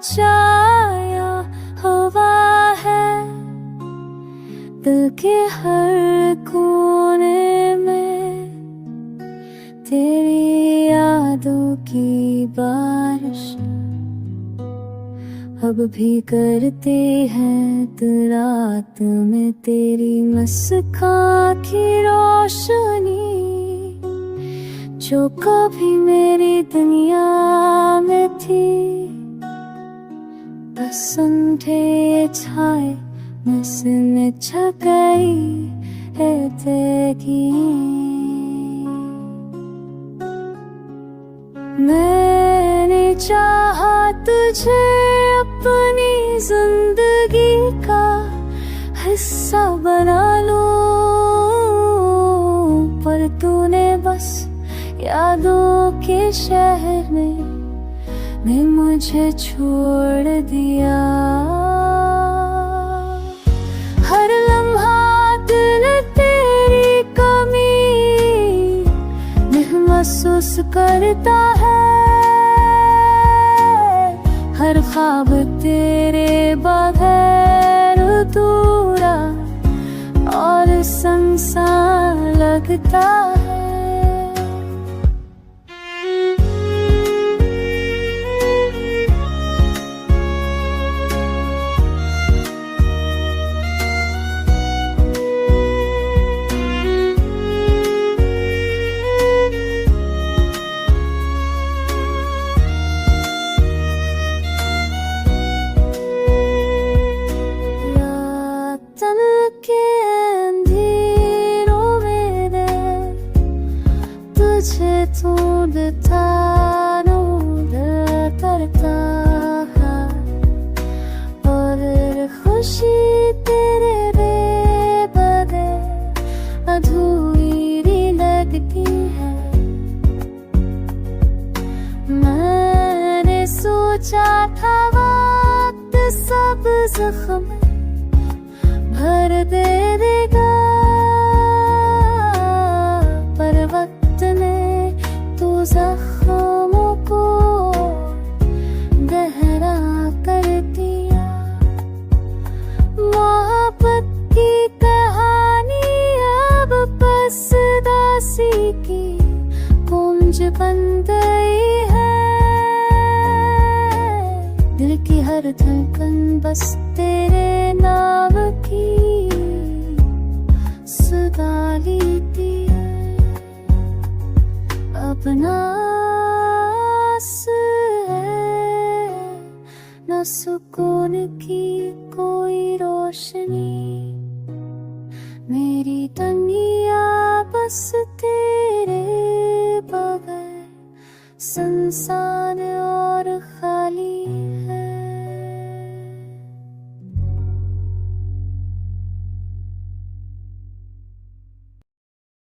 छाया हवा है, दिल के हर कोने में तेरी यादों की बारिश अब भी करते हैं। तो रात में तेरी मुस्कान की रोशनी जो कभी मेरी दुनिया में थी, बस अंधेरे छाए नस में छप गई है तेरी। मैंने चाहा तुझे अपनी जिंदगी का हिस्सा बना लूं, पर तूने बस यादों के शहर में मुझे छोड़ दिया। हर लम्हा दिल तेरी कमी महसूस करता है, हर ख्वाब तेरे बगैर अधूरा और संसार लगता है। ढूंढता करता है और खुशी तेरे बगैर अधूरी लगती है। मैंने सोचा था वक्त सब जख्म भर देगा, पर वक्त ने तो जख्मों को गहरा कर दिया। मोहब्बत की कहानी अब बस दासी की कुंज बन गई है। दिल की हर धड़कन बस तेरे नाम की सदा लेती है। अपना है न सुकून की कोई रोशनी, मेरी दुनिया बस तेरे बगैर संसार और